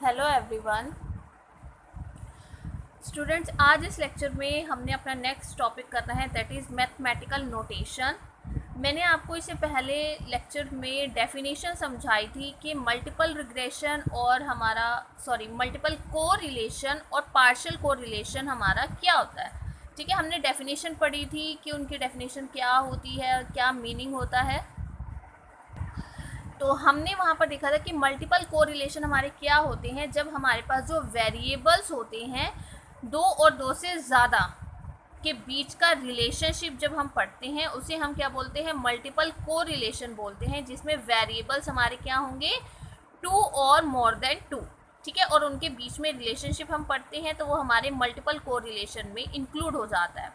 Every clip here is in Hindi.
हेलो एवरीवन स्टूडेंट्स, आज इस लेक्चर में हमने अपना नेक्स्ट टॉपिक करना है, दैट इज़ मैथमेटिकल नोटेशन। मैंने आपको इससे पहले लेक्चर में डेफिनेशन समझाई थी कि मल्टीपल रिग्रेशन और मल्टीपल कोरिलेशन और पार्शियल कोरिलेशन हमारा क्या होता है। ठीक है, हमने डेफिनेशन पढ़ी थी कि उनकी डेफिनेशन क्या होती है, क्या मीनिंग होता है। तो हमने वहाँ पर देखा था कि मल्टीपल कोरिलेशन हमारे क्या होते हैं, जब हमारे पास जो वेरिएबल्स होते हैं दो और दो से ज़्यादा के बीच का रिलेशनशिप जब हम पढ़ते हैं उसे हम क्या बोलते हैं, मल्टीपल कोरिलेशन बोलते हैं, जिसमें वेरिएबल्स हमारे क्या होंगे, टू और मोर देन टू। ठीक है, और उनके बीच में रिलेशनशिप हम पढ़ते हैं तो वो हमारे मल्टीपल कोरिलेशन में इंक्लूड हो जाता है।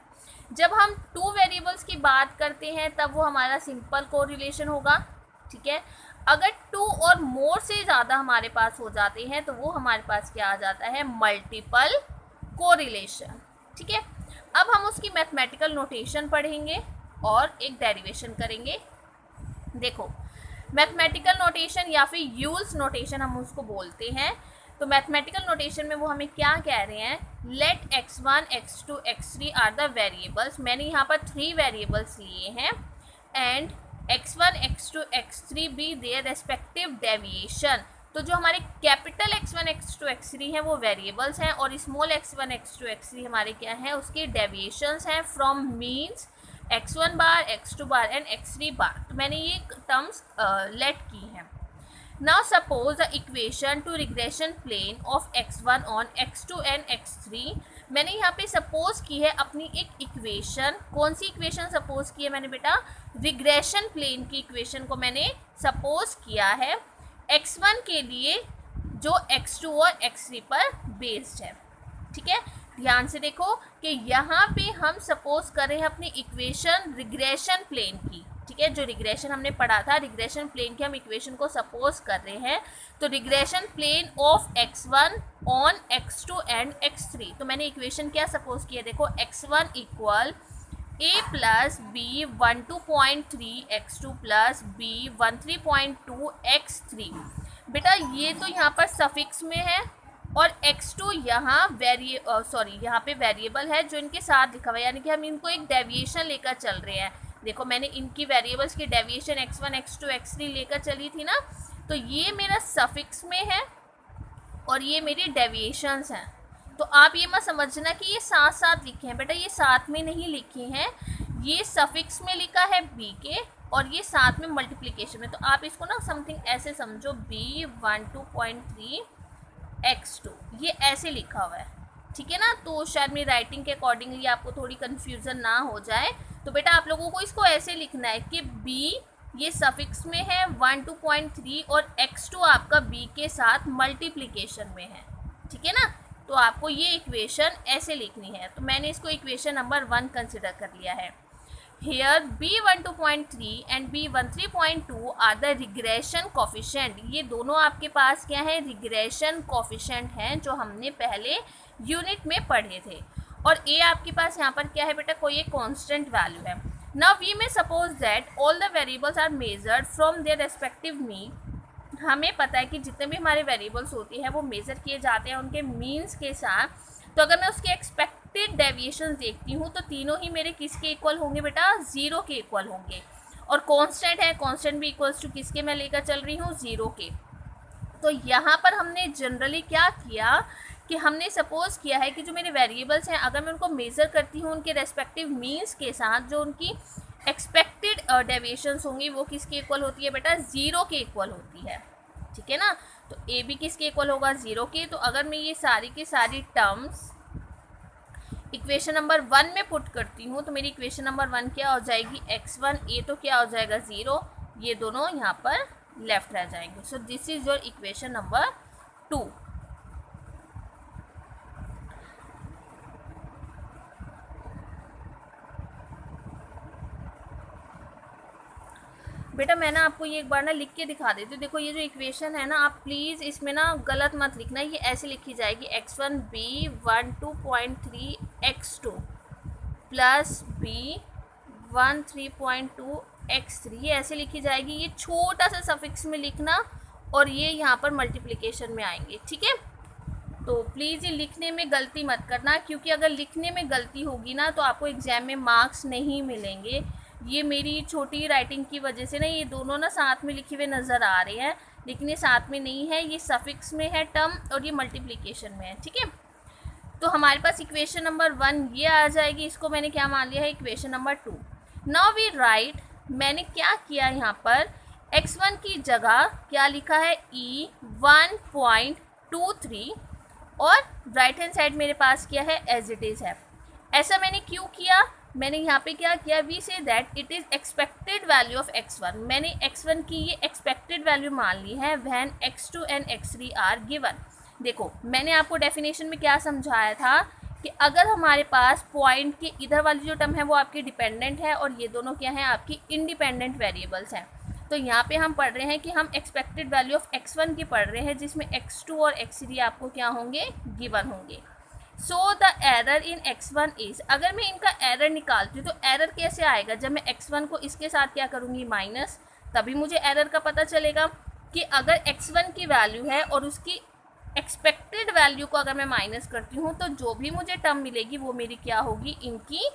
जब हम टू वेरिएबल्स की बात करते हैं तब वो हमारा सिंपल कोरिलेशन होगा। ठीक है, अगर टू और मोर से ज़्यादा हमारे पास हो जाते हैं तो वो हमारे पास क्या आ जाता है, मल्टीपल कोरिलेशन। ठीक है, अब हम उसकी मैथमेटिकल नोटेशन पढ़ेंगे और एक डेरिवेशन करेंगे। देखो, मैथमेटिकल नोटेशन या फिर यूल्स नोटेशन हम उसको बोलते हैं। तो मैथमेटिकल नोटेशन में वो हमें क्या कह रहे हैं, late x1 x2 x3 are the variables. मैंने यहाँ पर 3 वेरिएबल्स लिए हैं and x1 x2 x3 be their respective deviation. तो जो हमारे कैपिटल x1 x2 x3 हैं वो वेरिएबल्स हैं और स्मॉल x1 x2 x3 हमारे क्या हैं, उसके डेविएशंस हैं from means x1 bar x2 bar and x3 bar. तो मैंने ये टर्म्स लेट की हैं। Now suppose the equation to regression plane of x1 on x2 and x3। मैंने यहाँ पे सपोज की है अपनी एक इक्वेशन। कौन सी इक्वेशन सपोज की है मैंने बेटा, रिग्रेशन प्लेन की इक्वेशन को मैंने सपोज किया है x1 के लिए जो x2 और x3 पर बेस्ड है। ठीक है, ध्यान से देखो कि यहाँ पे हम सपोज कर रहे हैं अपनी इक्वेशन रिग्रेशन प्लेन की। ठीक है, जो रिग्रेशन हमने पढ़ा था, रिग्रेशन प्लेन की हम इक्वेशन को सपोज कर रहे हैं। तो regression plane of x1 on x2 and x3। तो मैंने इक्वेशन क्या सपोज किया, देखो x1 equal a plus b 12.3 x2 plus b 13.2 x3। बेटा ये तो यहाँ पर सफिक्स में है और x2 यहाँ यहाँ पे वेरिएबल है जो इनके साथ लिखा हुआ है, यानी कि हम इनको एक डेविएशन लेकर चल रहे हैं। देखो, मैंने इनकी वेरिएबल्स की डेविएशन x1 x2 x3 लेकर चली थी ना, तो ये मेरा सफिक्स में है और ये मेरी डेविएशंस हैं। तो आप ये मत समझना कि ये साथ साथ लिखे हैं, बेटा ये साथ में नहीं लिखे हैं, ये सफिक्स में लिखा है b के और ये साथ में मल्टीप्लिकेशन में। तो आप इसको ना समथिंग ऐसे समझो, b12.3 x2 ये ऐसे लिखा हुआ है। ठीक है ना, तो शायद मेरी राइटिंग के अकॉर्डिंगली आपको थोड़ी कन्फ्यूज़न ना हो जाए। तो बेटा आप लोगों को इसको ऐसे लिखना है कि b ये सफिक्स में है 12.3 और x2 आपका b के साथ मल्टीप्लिकेशन में है। ठीक है ना, तो आपको ये इक्वेशन ऐसे लिखनी है। तो मैंने इसको इक्वेशन नंबर 1 कंसिडर कर लिया है। Here b12.3 and b13.2 are the regression coefficient. ये दोनों आपके पास क्या है, रिग्रेशन कोफिशिएंट हैं जो हमने पहले यूनिट में पढ़े थे। और a आपके पास यहाँ पर क्या है बेटा, कोई एक कांस्टेंट वैल्यू है। Now we may suppose that all the variables are measured from their respective mean. हमें पता है कि जितने भी हमारे वेरिएबल्स होते हैं वो मेज़र किए जाते हैं उनके मीन्स के साथ। तो अगर मैं उसके एक्सपेक्टेड डेविएशन देखती हूँ तो तीनों ही मेरे किसके इक्वल होंगे बेटा, 0 के इक्वल होंगे। और कांस्टेंट है, कांस्टेंट भी इक्वल्स टू किसके मैं लेकर चल रही हूँ, 0 के। तो यहाँ पर हमने जनरली क्या किया कि हमने सपोज किया है कि जो मेरे वेरिएबल्स हैं अगर मैं उनको मेज़र करती हूँ उनके रेस्पेक्टिव मीन्स के साथ, जो उनकी एक्सपेक्टेड डेविएशंस होंगी वो किसके इक्वल होती है बेटा, 0 के इक्वल होती है। ठीक है ना, तो ए बी किसके इक्वल होगा, 0 के। तो अगर मैं ये सारी की सारी टर्म्स इक्वेशन नंबर 1 में पुट करती हूँ तो मेरी इक्वेशन नंबर 1 क्या हो जाएगी, x1 ए तो क्या हो जाएगा 0, ये दोनों यहाँ पर लेफ्ट रह जाएंगे। So this is your equation number 2। बेटा मैं ना आपको ये एक बार ना लिख के दिखा देती हूँ। देखो ये जो इक्वेशन है ना, आप प्लीज़ इसमें ना गलत मत लिखना। ये ऐसे लिखी जाएगी x1 b12.3 x2 plus b13.2 x3, ये ऐसे लिखी जाएगी। ये छोटा सा सफिक्स में लिखना और ये यहाँ पर मल्टीप्लिकेशन में आएंगे, ठीक है। तो प्लीज़ ये लिखने में गलती मत करना, क्योंकि अगर लिखने में गलती होगी ना तो आपको एग्ज़ाम में मार्क्स नहीं मिलेंगे। ये मेरी छोटी राइटिंग की वजह से ना ये दोनों ना साथ में लिखे हुए नज़र आ रहे हैं, लेकिन ये साथ में नहीं है, ये सफिक्स में है टर्म और ये मल्टीप्लिकेशन में है, ठीक है। तो हमारे पास इक्वेशन नंबर 1 ये आ जाएगी, इसको मैंने क्या मान लिया है, equation number 2। Now we write, मैंने क्या किया यहाँ पर, x1 की जगह क्या लिखा है, E1.23 और राइट हैंड साइड मेरे पास क्या है, एज इट इज़ है। ऐसा मैंने क्यों किया, मैंने यहाँ पे क्या किया, we say that it is expected value of x1। मैंने x1 की ये एक्सपेक्टेड वैल्यू मान ली है when x2 and x3 are given. देखो मैंने आपको डेफिनेशन में क्या समझाया था कि अगर हमारे पास पॉइंट के इधर वाली जो टर्म है वो आपकी डिपेंडेंट है और ये दोनों क्या हैं, आपकी इंडिपेंडेंट वेरिएबल्स हैं। तो यहाँ पे हम पढ़ रहे हैं कि हम एक्सपेक्टेड वैल्यू ऑफ x1 की पढ़ रहे हैं, जिसमें x2 और x3 आपको क्या होंगे, गिवन होंगे। So the error in x1 is, अगर मैं इनका एरर निकालती हूँ तो एरर कैसे आएगा, जब मैं x1 को इसके साथ क्या करूँगी, माइनस, तभी मुझे एरर का पता चलेगा कि अगर x1 की वैल्यू है और उसकी एक्सपेक्टेड वैल्यू को अगर मैं माइनस करती हूँ तो जो भी मुझे टर्म मिलेगी वो मेरी क्या होगी, इनकी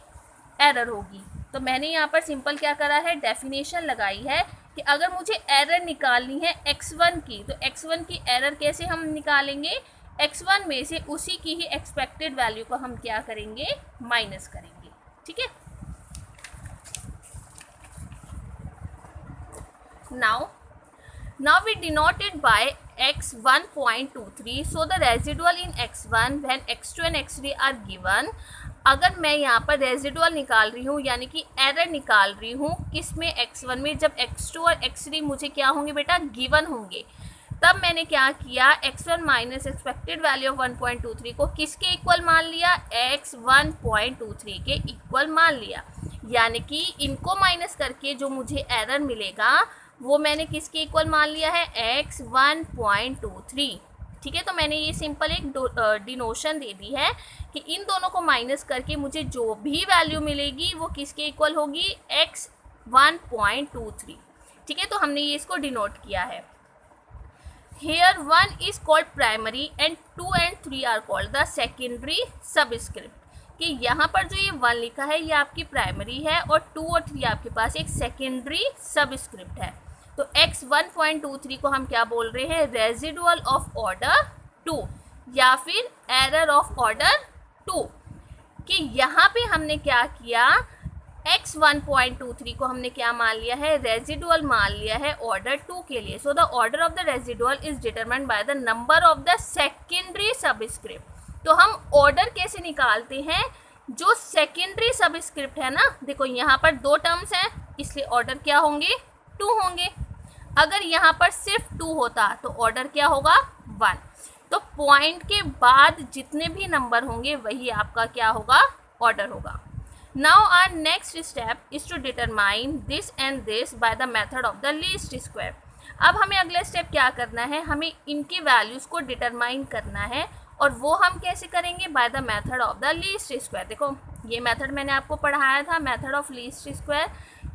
एरर होगी। तो मैंने यहाँ पर सिंपल क्या करा है, डेफिनेशन लगाई है कि अगर मुझे एरर निकालनी है x1 की, तो x1 की एरर कैसे हम निकालेंगे, x1 में से उसी की ही एक्सपेक्टेड वैल्यू को हम क्या करेंगे, माइनस करेंगे, ठीक है। Now we denote it by x1.23. So the residual in x1 when x2 and x3 are given. अगर मैं यहाँ पर रेजिडुअल निकाल रही हूँ, यानी कि एरर निकाल रही हूँ किस में, x1 में, जब x2 और x3 मुझे क्या होंगे बेटा, गिवन होंगे, तब मैंने क्या किया, x1 minus expected value of 1.23 को किसके इक्वल मान लिया, x1.23 के इक्वल मान लिया। यानी कि इनको माइनस करके जो मुझे एरर मिलेगा वो मैंने किसके इक्वल मान लिया है, x1.23, ठीक है। तो मैंने ये सिंपल एक डिनोशन दे दी है कि इन दोनों को माइनस करके मुझे जो भी वैल्यू मिलेगी वो किसके इक्वल होगी, x1.23, ठीक है। तो हमने ये इसको डिनोट किया है। Here 1 is called primary and 2 and 3 are called the secondary subscript, कि यहाँ पर जो ये 1 लिखा है ये आपकी प्राइमरी है और 2 और 3 आपके पास एक सेकेंडरी सबस्क्रिप्ट है। तो x1.23 को हम क्या बोल रहे हैं, रेजिडुअल ऑफ ऑर्डर 2 या फिर एरर ऑफ ऑर्डर 2, कि यहाँ पे हमने क्या किया, x1.23 को हमने क्या मान लिया है, रेजिडुअल मान लिया है ऑर्डर 2 के लिए। So the order of the residual is determined by the number of the secondary subscript. तो हम ऑर्डर कैसे निकालते हैं, जो सेकेंडरी सबस्क्रिप्ट है ना, देखो यहाँ पर 2 टर्म्स हैं इसलिए ऑर्डर क्या होंगे, 2 होंगे। अगर यहाँ पर सिर्फ 2 होता तो ऑर्डर क्या होगा, 1। तो पॉइंट के बाद जितने भी नंबर होंगे वही आपका क्या होगा, ऑर्डर होगा। Now our next step is to determine this and this by the method of the least square. अब हमें अगला स्टेप क्या करना है, हमें इनकी वैल्यूज़ को डिटरमाइन करना है, और वो हम कैसे करेंगे, bye the method of the least square. देखो ये मेथड मैंने आपको पढ़ाया था, मेथड ऑफ लीस्ट स्क्वायर।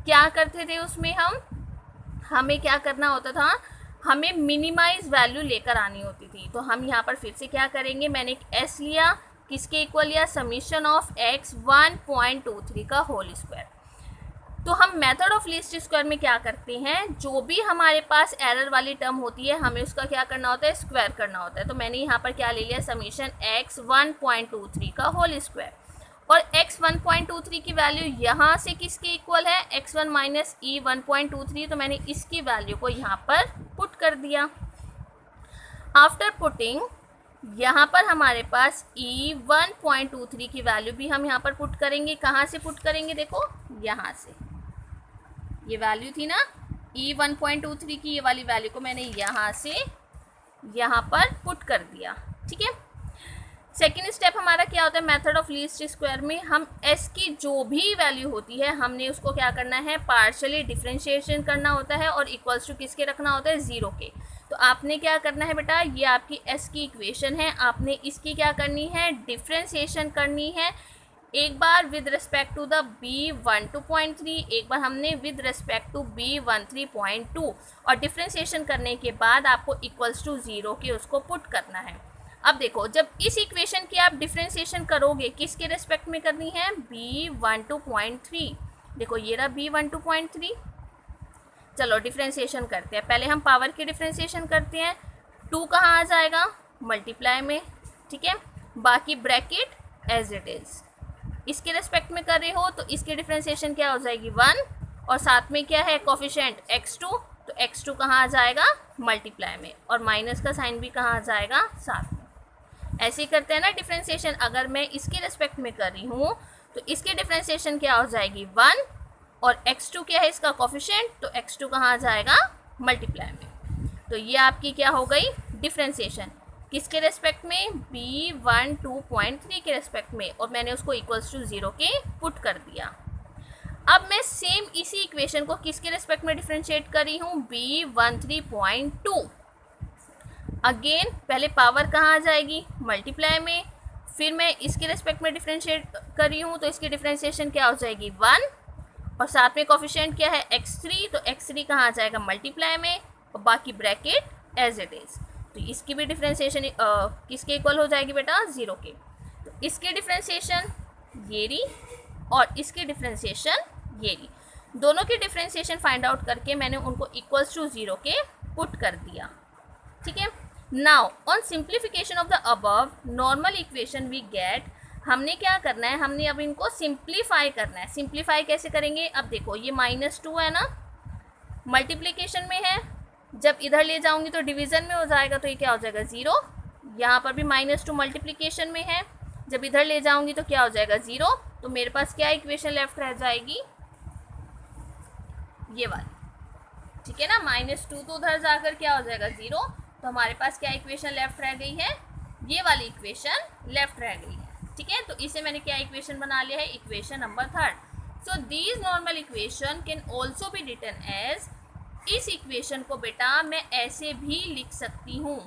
क्या करते थे उसमें, हमें क्या करना होता था, हमें मिनिमाइज वैल्यू लेकर आनी होती थी। तो हम यहाँ पर फिर से क्या करेंगे, मैंने एक एस लिया, किसके इक्वल लिया, समीशन ऑफ x1.23 का होल स्क्वायर। तो हम मेथड ऑफ लीस्ट स्क्वायर में क्या करते हैं, जो भी हमारे पास एरर वाली टर्म होती है हमें उसका क्या करना होता है, स्क्वायर करना होता है। तो मैंने यहाँ पर क्या ले लिया, समीशन x1.23 का होल स्क्वायर, और x1.23 की वैल्यू यहाँ से किसके इक्वल है, x1 माइनस E1.23। तो मैंने इसकी वैल्यू को यहाँ पर पुट कर दिया। आफ्टर पुटिंग यहाँ पर हमारे पास E1.23 की वैल्यू भी हम यहाँ पर पुट करेंगे। कहाँ से पुट करेंगे, देखो यहाँ से, ये वैल्यू थी ना E1.23 की, ये वाली वैल्यू को मैंने यहाँ से यहाँ पर पुट कर दिया, ठीक है। सेकेंड स्टेप हमारा क्या होता है, मेथड ऑफ लीस्ट स्क्वायर में हम s की जो भी वैल्यू होती है हमने उसको क्या करना है, पार्शियली डिफ्रेंशिएशन करना होता है, और इक्वल्स टू किसके रखना होता है, 0 के। तो आपने क्या करना है बेटा, ये आपकी s की इक्वेशन है, आपने इसकी क्या करनी है, डिफ्रेंशिएशन करनी है। एक बार with respect to the B12.3, एक बार हमने विद रिस्पेक्ट टू B13.2, और डिफ्रेंशिएशन करने के बाद आपको इक्वल्स टू 0 के उसको पुट करना है। अब देखो, जब इस इक्वेशन की आप डिफ्रेंशिएशन करोगे, किसके रिस्पेक्ट में करनी है? B12.3। देखो ये रहा B12.3। चलो डिफ्रेंशिएशन करते हैं। पहले हम पावर की डिफ्रेंशिएशन करते हैं। 2 कहाँ आ जाएगा? मल्टीप्लाई में, ठीक है। बाकी ब्रैकेट एज इट इज़। इसके रिस्पेक्ट में कर रहे हो तो इसकी डिफ्रेंशिएशन क्या हो जाएगी? 1, और साथ में क्या है? कोफिशिएंट x2, तो x2 कहाँ आ जाएगा? मल्टीप्लाई में, और माइनस का साइन भी कहाँ आ जाएगा? साथ में। ऐसे ही करते हैं ना डिफ्रेंशिएशन। अगर मैं इसके रिस्पेक्ट में कर रही हूँ तो इसकी डिफ्रेंशिएशन क्या हो जाएगी? 1, और x2 क्या है इसका? कोफिशिएंट, तो x2 कहाँ आ जाएगा? मल्टीप्लाई में। तो ये आपकी क्या हो गई? डिफ्रेंशिएशन। किसके रेस्पेक्ट में? B12.3 के रेस्पेक्ट में, और मैंने उसको इक्वल्स टू 0 के पुट कर दिया। अब मैं सेम इसी इक्वेशन को किसके रेस्पेक्ट में डिफ्रेंशिएट कर रही हूँ? B13.2। अगेन पहले पावर कहाँ आ जाएगी? मल्टीप्लाई में। फिर मैं इसके रेस्पेक्ट में डिफ्रेंशिएट कर रही हूँ तो इसकी डिफ्रेंशिएशन क्या हो जाएगी? 1, और साथ में कोफिशिएंट क्या है? x3, तो x3 कहाँ आ जाएगा? मल्टीप्लाई में, और बाकी ब्रैकेट एज इट इज़। तो इसकी भी डिफ्रेंशिएशन किसके इक्वल हो जाएगी बेटा? 0 के। तो इसकी डिफ्रेंशिएशन ये रही, और इसकी डिफ्रेंशिएशन ये रही। दोनों की डिफ्रेंशिएशन फाइंड आउट करके मैंने उनको इक्वल्स टू 0 के पुट कर दिया, ठीक है। Now on simplification of the above normal equation we get, हमने क्या करना है? हमने अब इनको सिंप्लीफाई करना है। सिंप्लीफाई कैसे करेंगे? अब देखो ये -2 है ना, मल्टीप्लिकेशन में है, जब इधर ले जाऊंगी तो डिवीज़न में हो जाएगा, तो ये क्या हो जाएगा? 0। यहाँ पर भी -2 मल्टीप्लिकेशन में है, जब इधर ले जाऊंगी तो क्या हो जाएगा? 0। तो मेरे पास क्या इक्वेशन लेफ्ट रह जाएगी? ये वाली, ठीक है ना। -2 तो उधर जाकर क्या हो जाएगा? 0। तो हमारे पास क्या इक्वेशन लेफ्ट रह गई है? ये वाली इक्वेशन लेफ्ट रह गई है, ठीक है। तो इसे मैंने क्या इक्वेशन बना लिया है? Equation number 3। So these normal equation can also be written as, इस इक्वेशन को बेटा मैं ऐसे भी लिख सकती हूँ।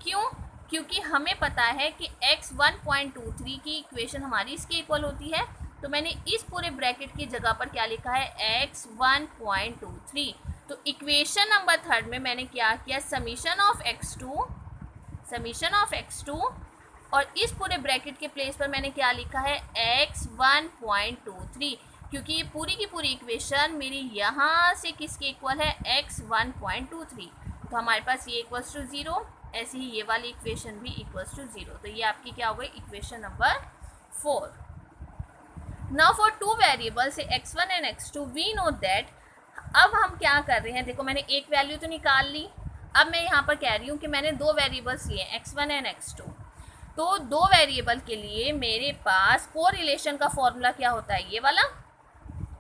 क्यों? क्योंकि हमें पता है कि x1.23 की इक्वेशन हमारी इसके इक्वल होती है, तो मैंने इस पूरे ब्रैकेट की जगह पर क्या लिखा है? x1.23। तो इक्वेशन नंबर 3 में मैंने क्या किया? समीशन ऑफ x2, और इस पूरे ब्रैकेट के प्लेस पर मैंने क्या लिखा है? x1.23, क्योंकि ये पूरी की पूरी इक्वेशन मेरी यहाँ से किसके इक्वल है? x1.23। तो हमारे पास ये इक्वल्स टू 0, ऐसे ही ये वाली इक्वेशन भी इक्वल्स टू 0। तो ये आपकी क्या हो गई? Equation number 4। Now for 2 variables x1 and x2 we know that, अब हम क्या कर रहे हैं? देखो मैंने एक वैल्यू तो निकाल ली, अब मैं यहाँ पर कह रही हूँ कि मैंने 2 वेरिएबल्स लिए, x1 एंड x2। तो 2 वेरिएबल के लिए मेरे पास कोरिलेशन का फॉर्मूला क्या होता है? ये वाला,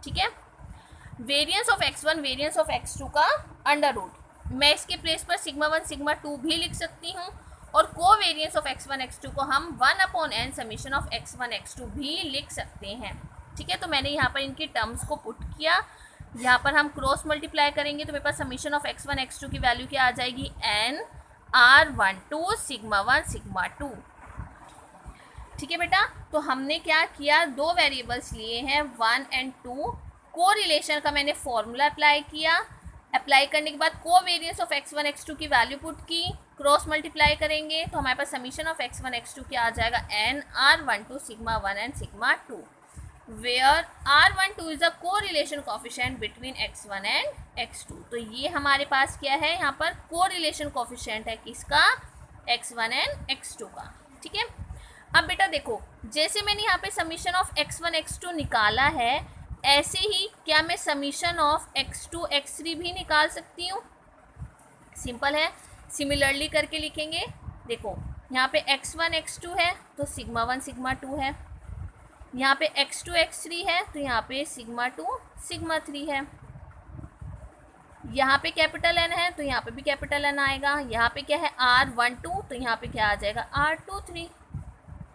ठीक है। Variance of x1 variance of x2 का अंडर रूट, मैं इसके प्लेस पर σ1 σ2 भी लिख सकती हूँ, और को वेरिएंस ऑफ x1 x2 को हम 1/n summation of x1 x2 भी लिख सकते हैं, ठीक है। तो मैंने यहाँ पर इनकी टर्म्स को पुट किया। यहाँ पर हम क्रॉस मल्टीप्लाई करेंगे तो मेरे पास समीशन ऑफ x1 x2 की वैल्यू क्या आ जाएगी? n r12 σ1 σ2, ठीक है बेटा। तो हमने क्या किया? 2 वेरिएबल्स लिए हैं 1 और 2, को रिलेशन का मैंने फॉर्मूला अप्लाई किया। अप्लाई करने के बाद को वेरिएंस ऑफ x1 x2 की वैल्यू पुट की, क्रॉस मल्टीप्लाई करेंगे तो हमारे पास समीशन ऑफ x1 x2 क्या आ जाएगा? n r12 σ1 and σ2, where r12 is a correlation coefficient between x1 and x2। तो ये हमारे पास क्या है? यहाँ पर को रिलेशन कोफिशिएंट है किसका? x1 एंड x2 का, ठीक है। अब बेटा देखो, जैसे मैंने यहाँ पे समीशन ऑफ x1 x2 निकाला है, ऐसे ही क्या मैं समीशन ऑफ x2 x3 भी निकाल सकती हूँ? सिंपल है, सिमिलरली करके लिखेंगे। देखो यहाँ पे x1 x2 है तो σ1 σ2 है, यहाँ पे x2 x3 है तो यहाँ पे σ2 σ3 है, यहाँ पे कैपिटल N है तो यहाँ पे भी कैपिटल N आएगा, यहाँ पे क्या है? r12 तो यहाँ पे क्या आ जाएगा? r23।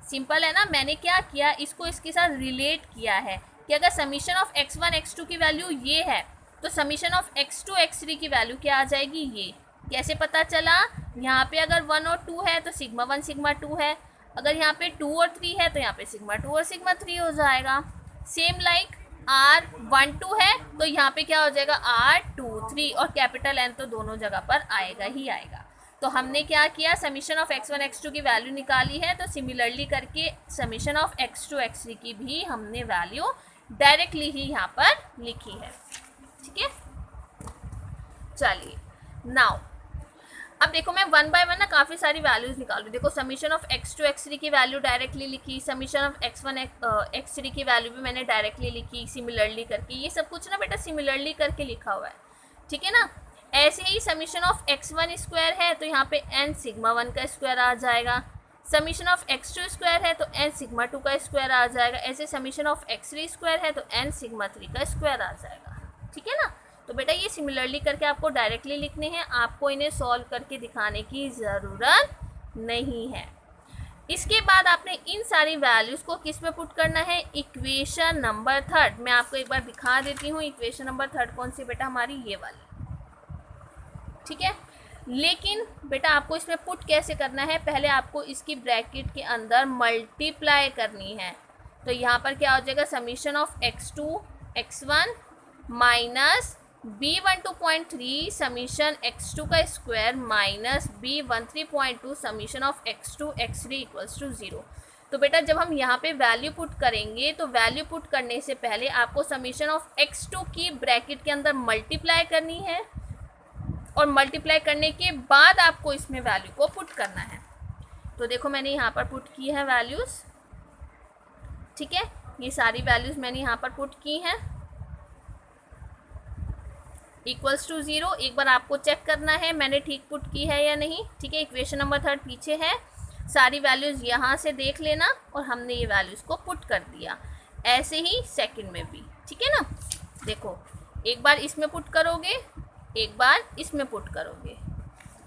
सिंपल है ना। मैंने क्या किया? इसको इसके साथ रिलेट किया है कि अगर समीशन ऑफ x1 x2 की वैल्यू ये है तो समीशन ऑफ x2 x3 की वैल्यू क्या आ जाएगी? ये। कैसे पता चला? यहाँ पे अगर 1 और 2 है तो σ1 σ2 है, अगर यहाँ पे 2 और 3 है तो यहाँ पे सिग्मा 2 और सिग्मा 3 हो जाएगा। सेम लाइक R12 है तो यहाँ पे क्या हो जाएगा R23, और कैपिटल N तो दोनों जगह पर आएगा ही आएगा। तो हमने क्या किया, समीशन ऑफ x1 x2 की वैल्यू निकाली है, तो सिमिलरली करके समीशन ऑफ x2 x3 की भी हमने वैल्यू डायरेक्टली ही यहाँ पर लिखी है। ठीक है, चलिए नाउ अब देखो मैं वन बाय वन ना काफ़ी सारी वैल्यूज निकाल रही। देखो समीशन ऑफ x2 x3 की वैल्यू डायरेक्टली लिखी, समीशन ऑफ x1 x3 की वैल्यू भी मैंने डायरेक्टली लिखी सिमिलरली करके। ये सब कुछ ना बेटा सिमिलरली करके लिखा हुआ है, ठीक है ना। ऐसे ही समीशन ऑफ x1 स्क्वायर है तो यहाँ पे n सिग्मा 1 का स्क्वायर आ जाएगा। समीशन ऑफ x2 स्क्वायर है तो n सिग्मा 2 का स्क्वायर आ जाएगा। ऐसे समीशन ऑफ x3 स्क्वायर है तो n सिग्मा 3 का स्क्वायर आ जाएगा, ठीक है ना। तो बेटा ये सिमिलरली करके आपको डायरेक्टली लिखने हैं, आपको इन्हें सॉल्व करके दिखाने की ज़रूरत नहीं है। इसके बाद आपने इन सारी वैल्यूज़ को किस में पुट करना है, इक्वेशन नंबर 3। मैं आपको एक बार दिखा देती हूँ इक्वेशन नंबर 3 कौन सी बेटा, हमारी ये वाली, ठीक है। लेकिन बेटा आपको इसमें पुट कैसे करना है, पहले आपको इसकी ब्रैकेट के अंदर मल्टीप्लाई करनी है। तो यहाँ पर क्या हो जाएगा, summation of x2 x1 minus B12.3 summation x2 का square minus B13.2 summation of x2 x3 equals to 0। तो बेटा जब हम यहाँ पे वैल्यू पुट करेंगे तो वैल्यू पुट करने से पहले आपको समीशन ऑफ x2 की ब्रैकेट के अंदर मल्टीप्लाई करनी है, और मल्टीप्लाई करने के बाद आपको इसमें वैल्यू को पुट करना है। तो देखो मैंने यहाँ पर पुट की है वैल्यूज़, ठीक है। ये सारी वैल्यूज़ मैंने यहाँ पर पुट की हैं, इक्वल्स टू 0। एक बार आपको चेक करना है मैंने ठीक पुट की है या नहीं, ठीक है। इक्वेशन नंबर 3 पीछे है, सारी वैल्यूज़ यहाँ से देख लेना, और हमने ये वैल्यूज़ को पुट कर दिया। ऐसे ही सेकंड में भी, ठीक है ना। देखो एक बार इसमें पुट करोगे, एक बार इसमें पुट करोगे,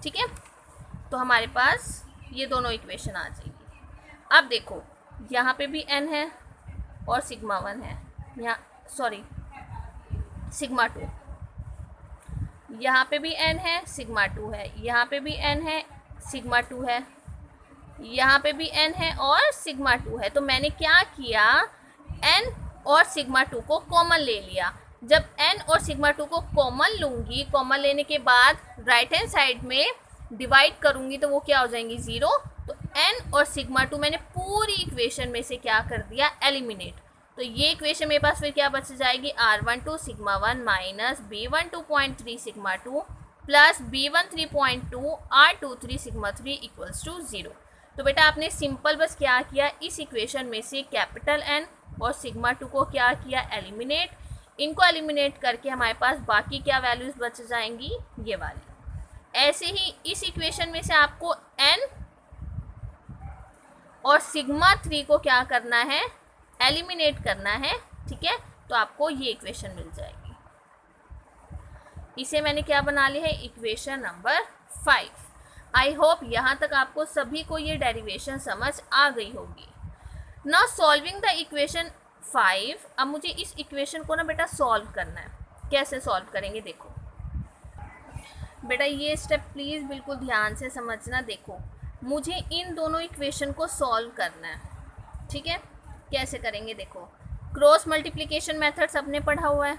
ठीक है। तो हमारे पास ये दोनों इक्वेशन आ जाएगी। अब देखो यहाँ पे भी n है और सिग्मा 1 है, यहाँ सॉरी सिग्मा 2, यहाँ पे भी n है सिग्मा 2 है, यहाँ पे भी n है सिग्मा 2 है, यहाँ पे भी n है और सिग्मा 2 है। तो मैंने क्या किया, n और सिग्मा 2 को कॉमन ले लिया। जब n और सिग्मा 2 को कॉमन लूँगी, कॉमन लेने के बाद राइट हैंड साइड में डिवाइड करूँगी तो वो क्या हो जाएंगी 0। तो n और सिग्मा 2 मैंने पूरी इक्वेशन में से क्या कर दिया, एलिमिनेट। तो ये इक्वेशन मेरे पास फिर क्या बच जाएगी, R12 sigma 1 minus B12.3 sigma 2 plus B13.2 R23 sigma 3 equals to 0। तो बेटा आपने सिंपल बस क्या किया, इस इक्वेशन में से कैपिटल N और सिग्मा 2 को क्या किया, एलिमिनेट। इनको एलिमिनेट करके हमारे पास बाकी क्या वैल्यूज़ बच जाएंगी, ये वाली। ऐसे ही इस इक्वेशन में से आपको N और सिग्मा 3 को क्या करना है, एलिमिनेट करना है, ठीक है। तो आपको ये इक्वेशन मिल जाएगी। इसे मैंने क्या बना लिया है, इक्वेशन नंबर 5। आई होप यहाँ तक आपको सभी को ये डेरिवेशन समझ आ गई होगी। Now solving the equation 5। अब मुझे इस इक्वेशन को ना बेटा सॉल्व करना है। कैसे सॉल्व करेंगे, देखो बेटा ये स्टेप प्लीज़ बिल्कुल ध्यान से समझना। देखो मुझे इन दोनों इक्वेशन को सॉल्व करना है, ठीक है। कैसे करेंगे, देखो क्रॉस मल्टीप्लिकेशन मेथड सबने पढ़ा हुआ है,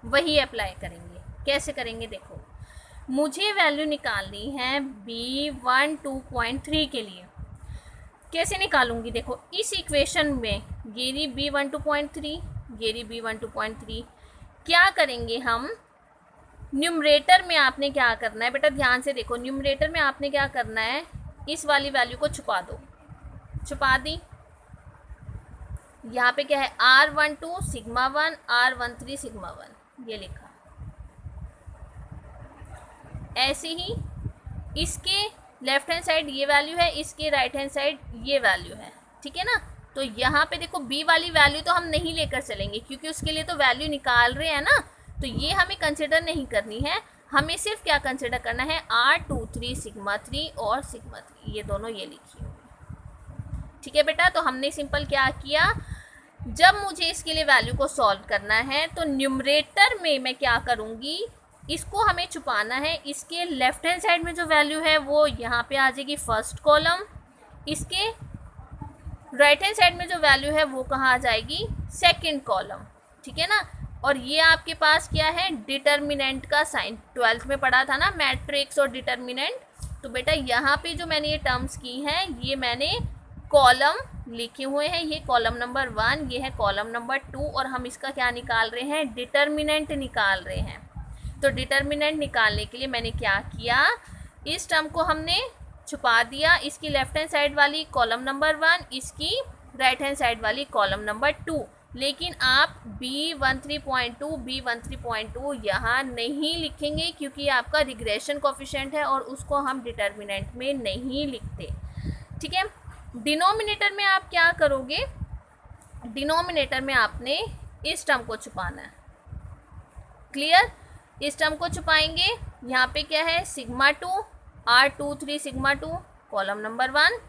वही अप्लाई करेंगे। कैसे करेंगे, देखो मुझे वैल्यू निकालनी है B12.3 के लिए। कैसे निकालूंगी, देखो इस इक्वेशन में ये रही B12.3, ये रही B12.3। क्या करेंगे हम, न्यूमरेटर में आपने क्या करना है बेटा, ध्यान से देखो। न्यूमरेटर में आपने क्या करना है, इस वाली वैल्यू को छुपा दो। छुपा दी। यहाँ पे क्या है, R12 सिग्मा 1 R13 सिग्मा 1, ये लिखा। ऐसे ही इसके लेफ्ट हैंड साइड ये वैल्यू है, इसके राइट हैंड साइड ये वैल्यू है, ठीक है ना। तो यहाँ पे देखो B वाली वैल्यू तो हम नहीं लेकर चलेंगे, क्योंकि उसके लिए तो वैल्यू निकाल रहे हैं ना, तो ये हमें कंसिडर नहीं करनी है। हमें सिर्फ क्या कंसिडर करना है, R23 सिग्मा 3 और सिग्मा 3, ये दोनों ये लिखी होगी, ठीक है बेटा। तो हमने सिंपल क्या किया, जब मुझे इसके लिए वैल्यू को सॉल्व करना है तो न्यूमरेटर में मैं क्या करूँगी, इसको हमें छुपाना है। इसके लेफ्ट हैंड साइड में जो वैल्यू है वो यहाँ पे आ जाएगी फर्स्ट कॉलम, इसके राइट हैंड साइड में जो वैल्यू है वो कहाँ आ जाएगी, सेकंड कॉलम, ठीक है ना। और ये आपके पास क्या है, डिटर्मिनेंट का साइन, 12th में पढ़ा था ना मैट्रिक्स और डिटर्मिनेंट। तो बेटा यहाँ पे जो मैंने ये टर्म्स की हैं ये मैंने कॉलम लिखे हुए हैं, ये कॉलम नंबर 1, ये है कॉलम नंबर 2, और हम इसका क्या निकाल रहे हैं, डिटर्मिनेंट निकाल रहे हैं। तो डिटर्मिनेंट निकालने के लिए मैंने क्या किया, इस टर्म को हमने छुपा दिया, इसकी लेफ्ट हैंड साइड वाली कॉलम नंबर 1, इसकी राइट हैंड साइड वाली कॉलम नंबर 2। लेकिन आप B13.2 B13.2 यहाँ नहीं लिखेंगे क्योंकि आपका रिग्रेशन कोफिशिएंट है और उसको हम डिटर्मिनेंट में नहीं लिखते, ठीक है। डिनोमिनेटर में आप क्या करोगे, डिनोमिनेटर में आपने इस टर्म को छुपाना है, क्लियर। इस टर्म को छुपाएंगे, यहाँ पे क्या है, sigma 2 R23 sigma 2 column number 1,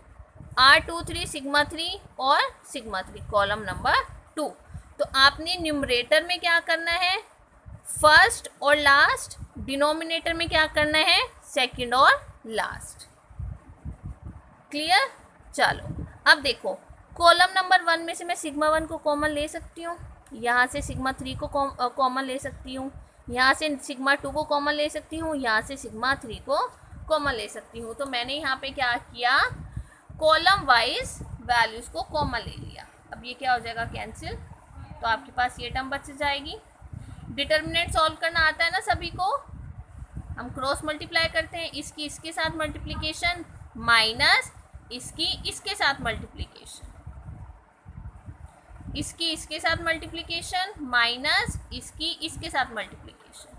R23 sigma 3 और सिग्मा 3 कॉलम नंबर 2। तो आपने न्यूमरेटर में क्या करना है, फर्स्ट और लास्ट, डिनोमिनेटर में क्या करना है, सेकंड और लास्ट, क्लियर। चलो अब देखो, कॉलम नंबर 1 में से मैं सिग्मा 1 को कॉमन ले सकती हूँ, यहाँ से सिग्मा 3 को कॉमन ले सकती हूँ, यहाँ से सिग्मा 2 को कॉमन ले सकती हूँ, यहाँ से सिग्मा 3 को कॉमन ले सकती हूँ। तो मैंने यहाँ पे क्या किया, कॉलम वाइज वैल्यूज़ को कॉमन ले लिया। अब ये क्या हो जाएगा, कैंसिल, तो आपके पास ये टर्म बच जाएगी। डिटर्मिनेंट सॉल्व करना आता है ना सभी को, हम क्रॉस मल्टीप्लाई करते हैं, इसकी इसके साथ मल्टीप्लिकेशन माइनस इसकी इसके साथ मल्टीप्लिकेशन, इसकी इसके साथ मल्टीप्लिकेशन माइनस इसकी इसके साथ मल्टीप्लिकेशन।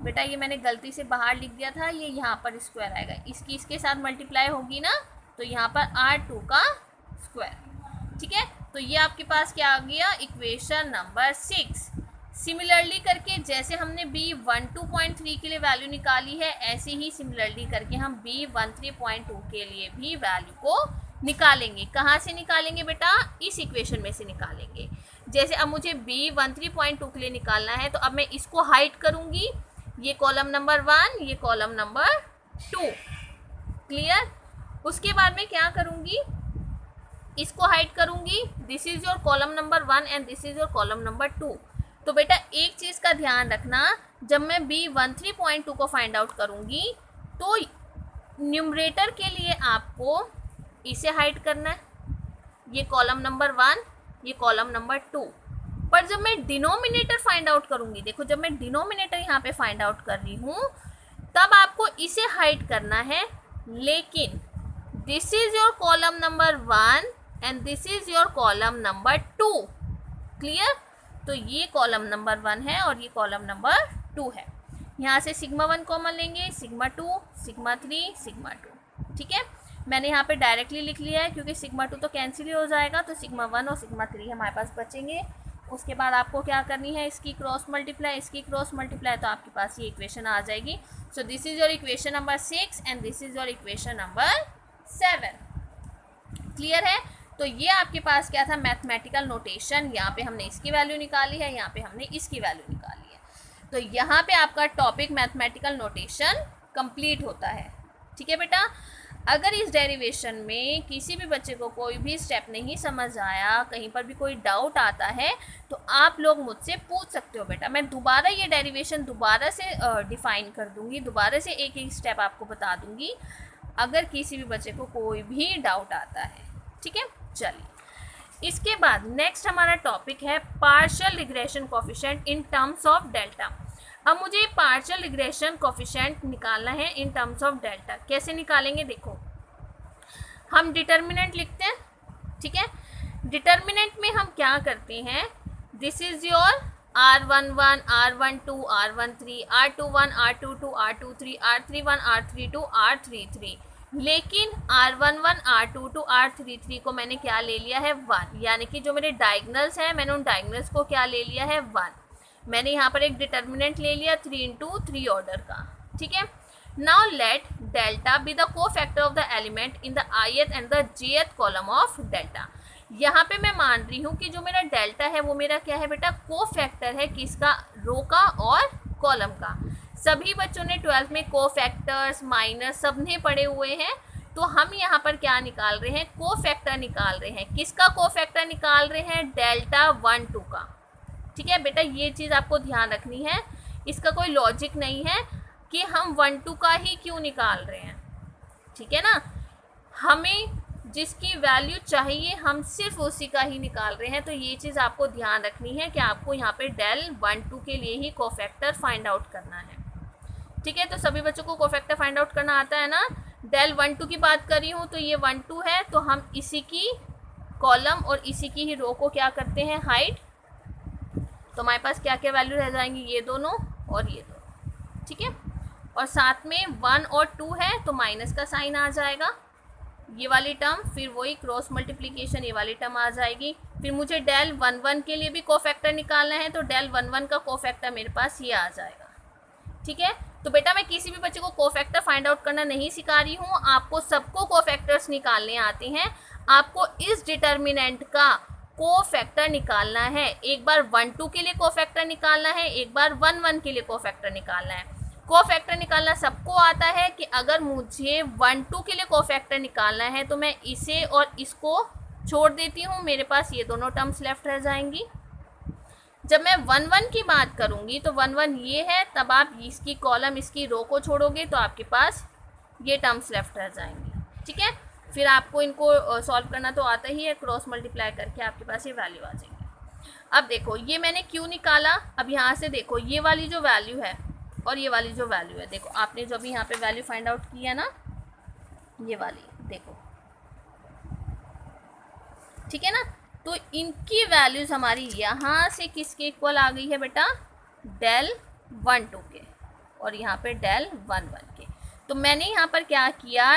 बेटा ये मैंने गलती से बाहर लिख दिया था, ये यहाँ पर स्क्वायर आएगा, इसकी इसके साथ मल्टीप्लाई होगी ना, तो यहाँ पर R2 का स्क्वायर, ठीक है। तो ये आपके पास क्या आ गया, इक्वेशन नंबर 6। सिमिलरली करके जैसे हमने B12.3 के लिए वैल्यू निकाली है, ऐसे ही सिमिलरली करके हम B13.2 के लिए भी वैल्यू को निकालेंगे। कहाँ से निकालेंगे बेटा, इस इक्वेशन में से निकालेंगे। जैसे अब मुझे B13.2 के लिए निकालना है, तो अब मैं इसको हाइड करूँगी, ये कॉलम नंबर 1, ये कॉलम नंबर 2, क्लियर। उसके बाद में क्या करूँगी, इसको हाइड करूँगी, this is your column number 1 and this is your column number 2। तो बेटा एक चीज़ का ध्यान रखना, जब मैं B13.2 को फाइंड आउट करूँगी तो न्यूमरेटर के लिए आपको इसे हाइड करना है, ये कॉलम नंबर 1, ये कॉलम नंबर 2। पर जब मैं डिनोमिनेटर फाइंड आउट करूँगी, देखो जब मैं डिनोमिनेटर यहाँ पे फाइंड आउट कर रही हूँ तब आपको इसे हाइड करना है, लेकिन this is your column number 1 and this is your column number 2, clear. तो ये कॉलम नंबर 1 है और ये कॉलम नंबर 2 है। यहाँ से सिग्मा 1 कॉमन लेंगे, सिग्मा 2, सिग्मा 3, सिग्मा 2, ठीक है। मैंने यहाँ पे डायरेक्टली लिख लिया है क्योंकि सिग्मा 2 तो कैंसिल ही हो जाएगा, तो सिग्मा 1 और सिग्मा 3 हमारे पास बचेंगे। उसके बाद आपको क्या करनी है, इसकी क्रॉस मल्टीप्लाई, इसकी क्रॉस मल्टीप्लाई, तो आपके पास ये इक्वेशन आ जाएगी। So this is your equation number 6 and this is your equation number 7, clear है। तो ये आपके पास क्या था, मैथमेटिकल नोटेशन, यहाँ पे हमने इसकी वैल्यू निकाली है, यहाँ पे हमने इसकी वैल्यू निकाली है। तो यहाँ पे आपका टॉपिक मैथमेटिकल नोटेशन कंप्लीट होता है, ठीक है बेटा। अगर इस डेरिवेशन में किसी भी बच्चे को कोई भी स्टेप नहीं समझ आया, कहीं पर भी कोई डाउट आता है, तो आप लोग मुझसे पूछ सकते हो बेटा। मैं दोबारा ये डेरिवेशन दोबारा से डिफ़ाइन कर दूँगी, दोबारा से एक एक स्टेप आपको बता दूँगी अगर किसी भी बच्चे को कोई भी डाउट आता है, ठीक है। चलिए इसके बाद नेक्स्ट हमारा टॉपिक है partial regression coefficient in terms of delta. अब मुझे पार्शियल रिग्रेशन कोफिशिएंट निकालना है इन टर्म्स ऑफ डेल्टा। कैसे निकालेंगे, देखो हम डिटर्मिनेंट लिखते हैं, ठीक है। डिटर्मिनेंट में हम क्या करते हैं, this is your R11, R12, R13, R21, R22, R23, R31, R32, R33। लेकिन R11, R22, R33 को मैंने क्या ले लिया है 1, यानी कि जो मेरे डायगनल्स हैं मैंने उन डायगनल्स को क्या ले लिया है 1। मैंने यहाँ पर एक डिटर्मिनेंट ले लिया 3 into 3 ऑर्डर का, ठीक है। Now let delta be the cofactor of the element in the ith and the jth column of delta. यहाँ पे मैं मान रही हूँ कि जो मेरा डेल्टा है वो मेरा क्या है बेटा, को फैक्टर है किसका, रो का और कॉलम का। सभी बच्चों ने 12th में को फैक्टर्स माइनस सब ने पढ़े हुए हैं, तो तो हम यहाँ पर क्या निकाल रहे हैं, कोफैक्टर निकाल रहे हैं। किसका कोफैक्टर निकाल रहे हैं, डेल्टा 1 2 का। ठीक है बेटा, ये चीज़ आपको ध्यान रखनी है, इसका कोई लॉजिक नहीं है कि हम 1 2 का ही क्यों निकाल रहे हैं। ठीक है ना, हमें जिसकी वैल्यू चाहिए हम सिर्फ उसी का ही निकाल रहे हैं। तो ये चीज़ आपको ध्यान रखनी है कि आपको यहाँ पे डेल 1 2 के लिए ही कोफैक्टर फाइंड आउट करना है। ठीक है, तो सभी बच्चों को कोफैक्टर फाइंड आउट करना आता है ना। डेल 1 2 की बात कर रही हूँ तो ये 1 2 है, तो हम इसी की कॉलम और इसी की ही रो को क्या करते हैं, हाइड। तो हमारे पास क्या क्या वैल्यू रह जाएंगी, ये दोनों और ये दोनों। ठीक है, और साथ में 1 और 2 है तो माइनस का साइन आ जाएगा, ये वाली टर्म, फिर वही क्रॉस मल्टीप्लिकेशन, ये वाली टर्म आ जाएगी। फिर मुझे डेल 1 1 के लिए भी कोफैक्टर निकालना है, तो डेल 1 1 का कोफैक्टर मेरे पास ये आ जाएगा। ठीक है, तो बेटा मैं किसी भी बच्चे को कोफैक्टर फाइंड आउट करना नहीं सिखा रही हूँ, आपको सबको कोफैक्टर्स निकालने आते हैं। आपको इस डिटर्मिनेंट का कोफैक्टर निकालना है, एक बार 1 2 के लिए कोफैक्टर निकालना है, एक बार 1 1 के लिए कोफैक्टर निकालना है। कोफैक्टर निकालना सबको आता है कि अगर मुझे 1 2 के लिए कोफैक्टर निकालना है तो मैं इसे और इसको छोड़ देती हूँ, मेरे पास ये दोनों टर्म्स लेफ्ट रह जाएंगी। जब मैं 1 1 की बात करूँगी तो 1 1 ये है, तब आप इसकी कॉलम इसकी रो को छोड़ोगे तो आपके पास ये टर्म्स लेफ्ट रह जाएंगी। ठीक है, फिर आपको इनको सॉल्व करना तो आता ही है, क्रॉस मल्टीप्लाई करके आपके पास ये वैल्यू आ जाएंगी। अब देखो ये मैंने क्यों निकाला, अब यहाँ से देखो ये वाली जो वैल्यू है और ये वाली जो वैल्यू है, देखो आपने जो भी यहाँ पे वैल्यू फाइंड आउट की है ना, ये वाली देखो। ठीक है ना, तो इनकी वैल्यूज हमारी यहाँ से किसके इक्वल आ गई है बेटा, डेल 1 2 के, और यहाँ पे डेल 1 1 के। तो मैंने यहाँ पर क्या किया,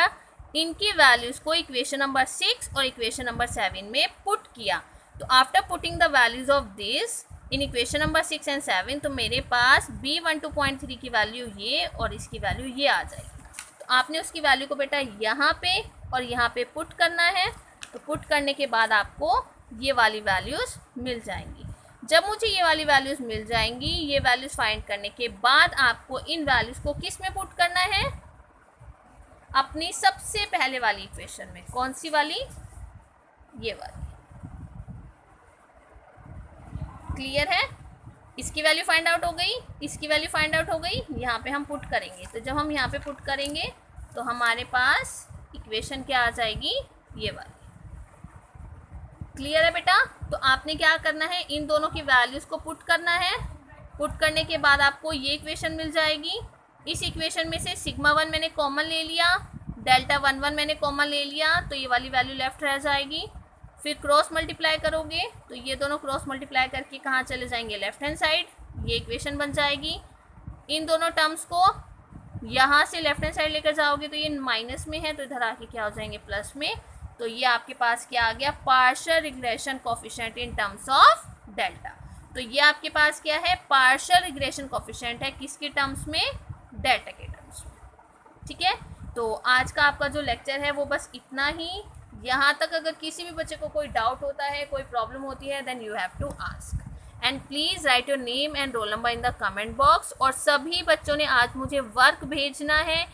इनकी वैल्यूज को इक्वेशन नंबर 6 और इक्वेशन नंबर 7 में पुट किया। तो after putting the values of this in equation number 6 and 7, तो मेरे पास B12.3 की वैल्यू ये और इसकी वैल्यू ये आ जाएगी। तो आपने उसकी वैल्यू को बेटा यहाँ पे और यहाँ पे पुट करना है। तो पुट करने के बाद आपको ये वाली वैल्यूज़ मिल जाएंगी। जब मुझे ये वाली वैल्यूज़ मिल जाएंगी, ये वैल्यूज़ फाइंड करने के बाद आपको इन वैल्यूज़ को किस में पुट करना है, अपनी सबसे पहले वाली इक्वेशन में। कौन सी वाली, ये वाली। क्लियर है, इसकी वैल्यू फाइंड आउट हो गई, इसकी वैल्यू फाइंड आउट हो गई, यहाँ पे हम पुट करेंगे। तो जब हम यहाँ पे पुट करेंगे तो हमारे पास इक्वेशन क्या आ जाएगी, ये वाली। क्लियर है बेटा, तो आपने क्या करना है, इन दोनों की वैल्यूज़ को पुट करना है। पुट करने के बाद आपको ये इक्वेशन मिल जाएगी। इस इक्वेशन में से सिग्मा 1 मैंने कॉमन ले लिया, डेल्टा 1 1 मैंने कॉमन ले लिया, तो ये वाली वैल्यू लेफ्ट रह जाएगी। फिर क्रॉस मल्टीप्लाई करोगे तो ये दोनों क्रॉस मल्टीप्लाई करके कहाँ चले जाएंगे, लेफ्ट हैंड साइड, ये इक्वेशन बन जाएगी। इन दोनों टर्म्स को यहाँ से लेफ्ट हैंड साइड लेकर जाओगे तो ये माइनस में है, तो इधर आके क्या हो जाएंगे, प्लस में। तो ये आपके पास क्या आ गया, partial regression coefficient in terms of delta. तो ये आपके पास क्या है, पार्शियल रिग्रेशन कोफिशिएंट है, किसके टर्म्स में, डेल्टा के टर्म्स में। ठीक है, तो आज का आपका जो लेक्चर है वो बस इतना ही। यहाँ तक अगर किसी भी बच्चे को कोई डाउट होता है, कोई प्रॉब्लम होती है, then you have to ask and please write your name and roll number in the comment box. और सभी बच्चों ने आज मुझे वर्क भेजना है,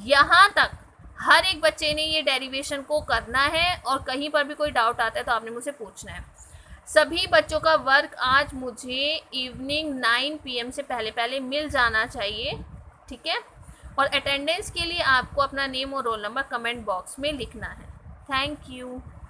यहाँ तक हर एक बच्चे ने ये डेरिवेशन को करना है, और कहीं पर भी कोई डाउट आता है तो आपने मुझसे पूछना है। सभी बच्चों का वर्क आज मुझे इवनिंग 9 PM से पहले पहले मिल जाना चाहिए। ठीक है, और अटेंडेंस के लिए आपको अपना नेम और रोल नंबर कमेंट बॉक्स में लिखना है। Thank you.